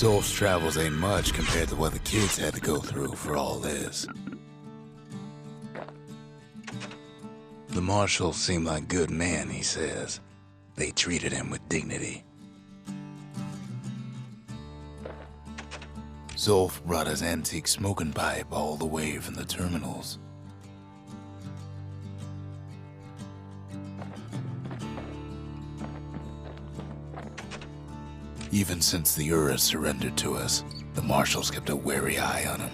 Zolf's travels ain't much compared to what the kids had to go through for all this. The marshals seem like good men, he says. They treated him with dignity. Zolf brought his antique smoking pipe all the way from the terminals. Even since the aeeee surrendered to us, the marshals kept a wary eye on him.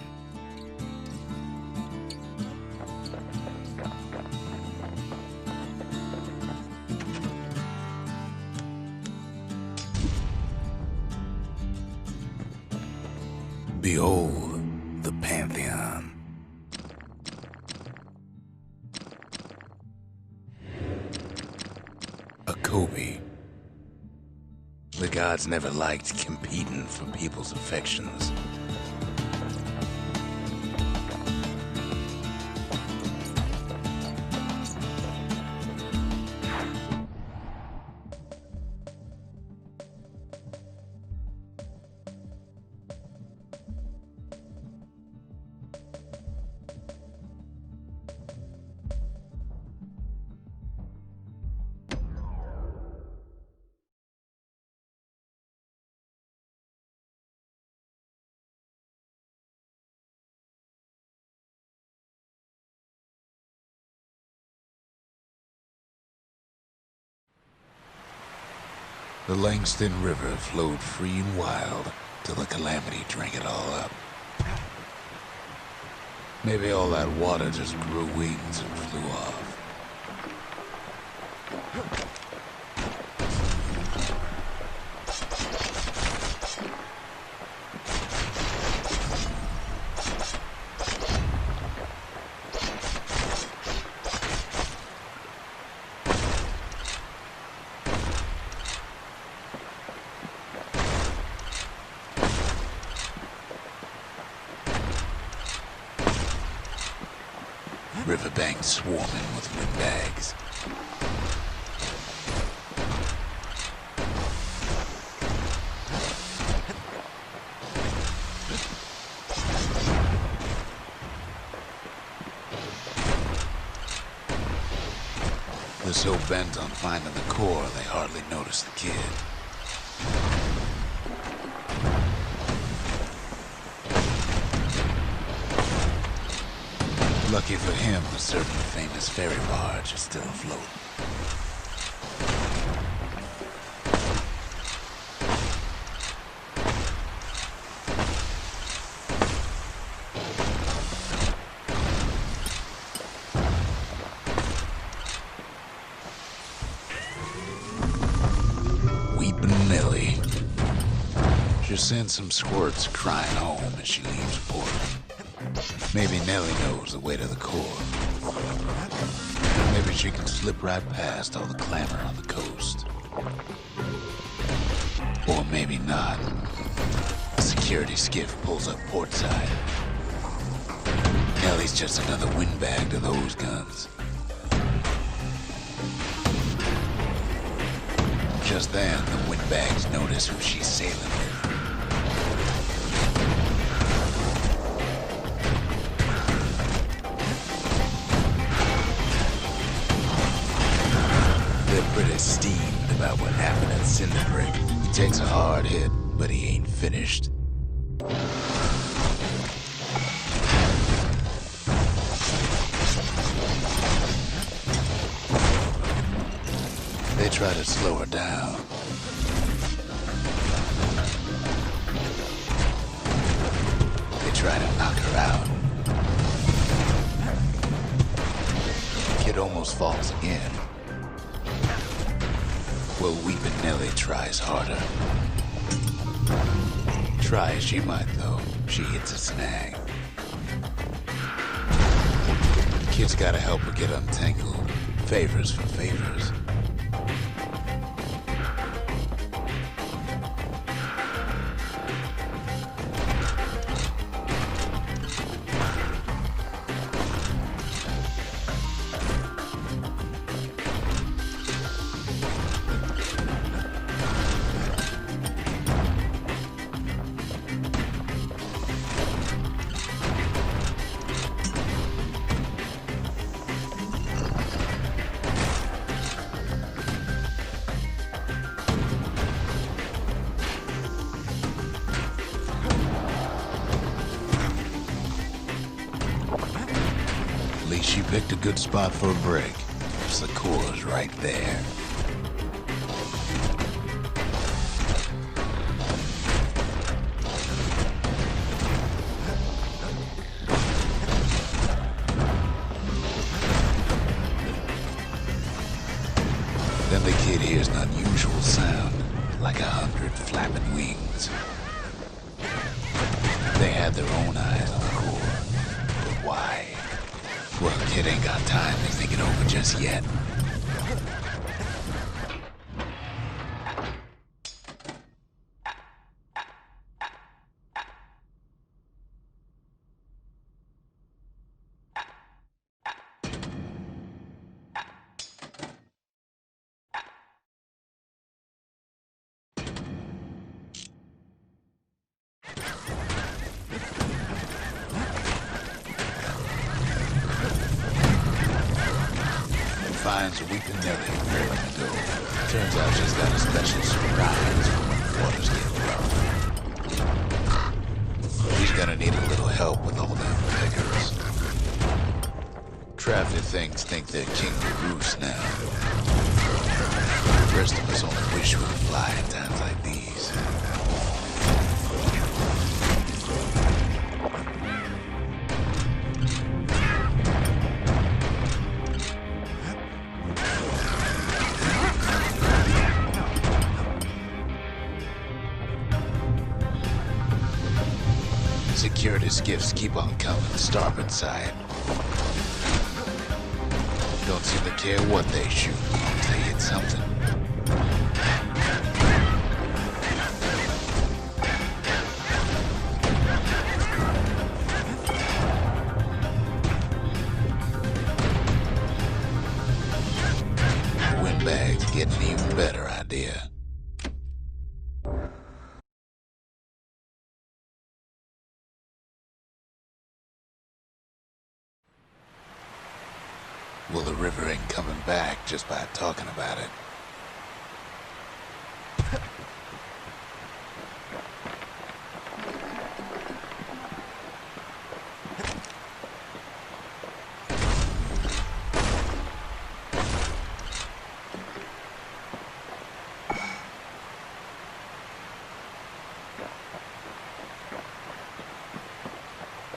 Behold, the Pantheon. A Kobe. The gods never liked competing for people's affections. The Langston River flowed free and wild till the calamity drank it all up. Maybe all that water just grew wings and flew off. Riverbanks swarming with windbags. They're so bent on finding the core, they hardly notice the kid. Lucky for him, a certain famous ferry barge is still afloat. Weepin' Nellie. She sends some squirts crying home as she leaves port. Maybe Nellie knows the way to the core. Maybe she can slip right past all the clamor on the coast. Or maybe not. A security skiff pulls up portside. Nellie's just another windbag to those guns. Just then, the windbags notice who she's sailing with. Pretty steamed about what happened at Cinderbrick. He takes a hard hit, but he ain't finished. They try to slow her down. They try to knock her out. The kid almost falls again. Well, Weepin' Nellie tries harder. Try as she might, though, she hits a snag. The kid's gotta help her get untangled. Favors for favors. Picked a good spot for a break. The core's right there. Then the kid hears an unusual sound, like 100 flapping wings. They had their own eyes on the core. But why? Well, kid ain't got time to think it over just yet. Finds Weeping Nelly ready to go. Turns out she's got a special surprise for when the waters get rough. She's gonna need a little help with all them peggers. Traffic things think they're king to roost now. The rest of us only wish we could fly in times like these. Security skiffs keep on coming, starboard side. Don't seem to care what they shoot, as long as they hit something. The windbag's getting an even better idea. Well, the river ain't coming back just by talking about it.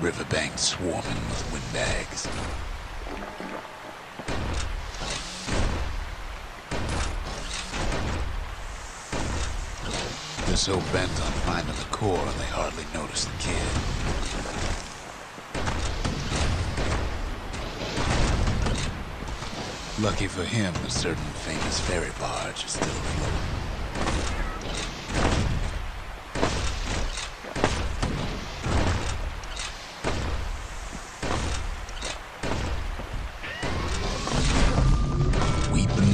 Riverbank swarming with windbags. They're so bent on finding the core, they hardly notice the kid. Lucky for him, a certain famous ferry barge is still afloat.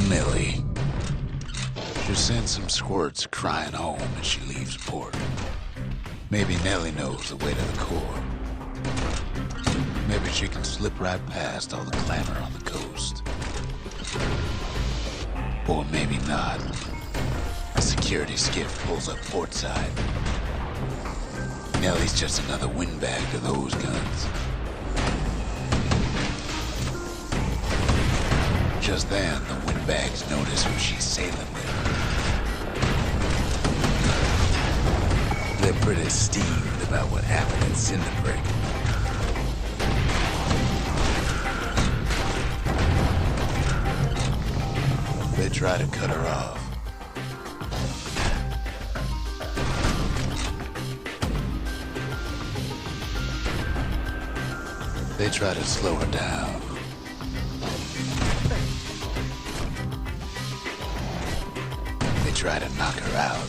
Nelly. She sends some squirts crying home as she leaves port. Maybe Nelly knows the way to the core. Maybe she can slip right past all the clamor on the coast. Or maybe not. A security skiff pulls up portside. Nelly's just another windbag to those guns. Just then, the windbags notice who she's sailing with. They're pretty steamed about what happened at Cinderbreak. They try to cut her off. They try to slow her down. Try to knock her out.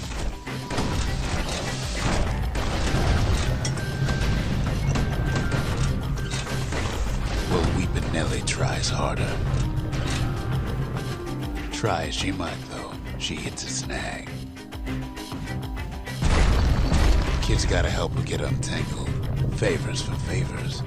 Well, Weeping Nelly tries harder. Try as she might, though, she hits a snag. Kid's gotta help her get untangled. Favors for favors.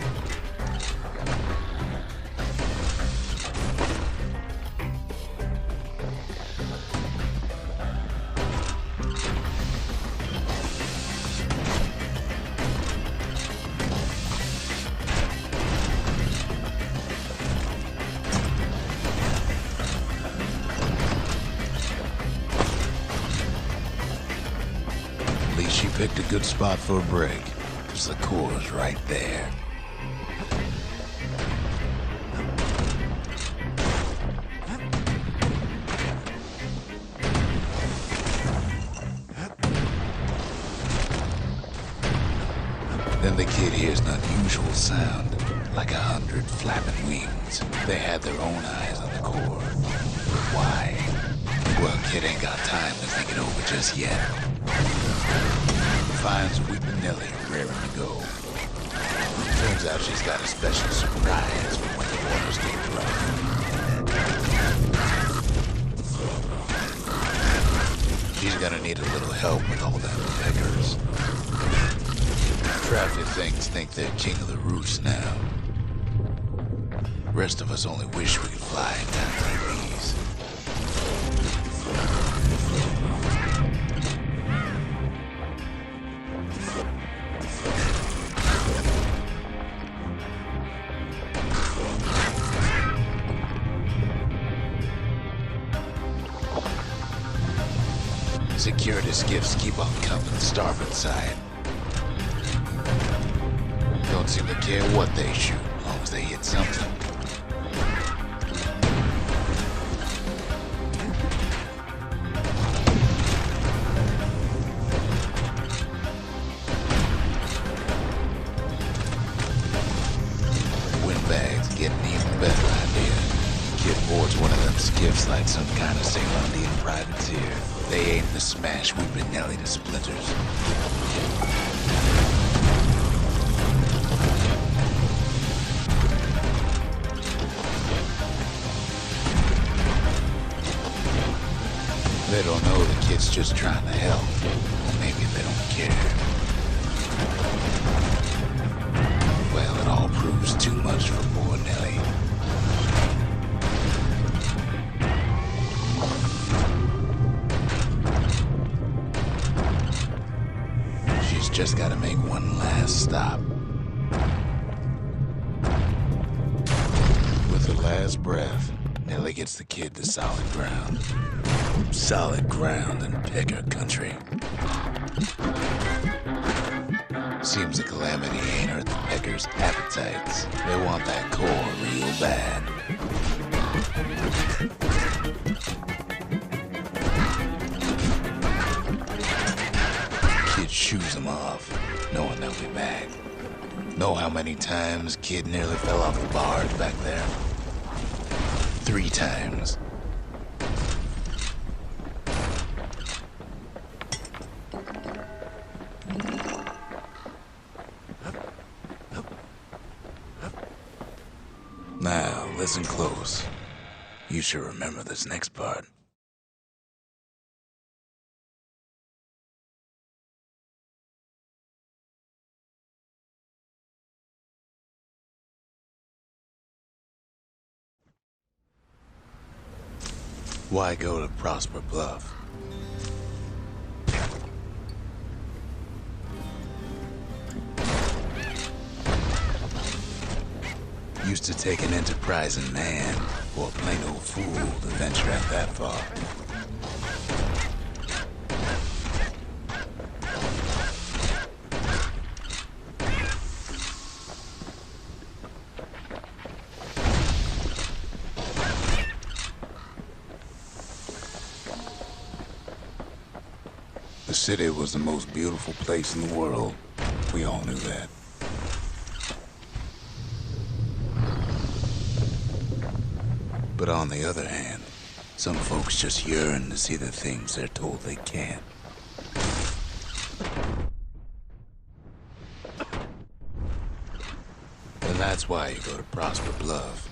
Picked a good spot for a break, because the core's right there. Then the kid hears an unusual sound, like 100 flapping wings. They had their own eyes on the core. Why? Well, kid ain't got time to think it over just yet. Finds Weeping Nellie raring to go. Turns out she's got a special surprise for when the waters get rough. She's gonna need a little help with all them peckers. Traffic things think they're king of the roost now. Rest of us only wish we could fly in times like these. Security skiffs keep on coming starboard side. Don't seem to care what they shoot, as long as they hit something. Windbags getting even better idea. Kid boards one of them skiffs like some kind of Ceylonian privateer. They aim to smash Weeping Nellie to splinters. They don't know the kid's just trying to help. Or maybe they don't care. Well, it all proves too much for poor Nellie. She's just gotta make one last stop. With her last breath, Nellie gets the kid to solid ground. Solid ground in pecker country. Seems the calamity ain't hurt the peckers' appetites. They want that core real bad. Kid shoos them off, knowing they'll be back. Know how many times kid nearly fell off the barge back there? 3 times. Now, listen close. You should remember this next part. Why go to Prosper Bluff? Used to take an enterprising man or a plain old fool to venture out that far. The city was the most beautiful place in the world. We all knew that. But on the other hand, some folks just yearn to see the things they're told they can't. And that's why you go to Prosper Bluff.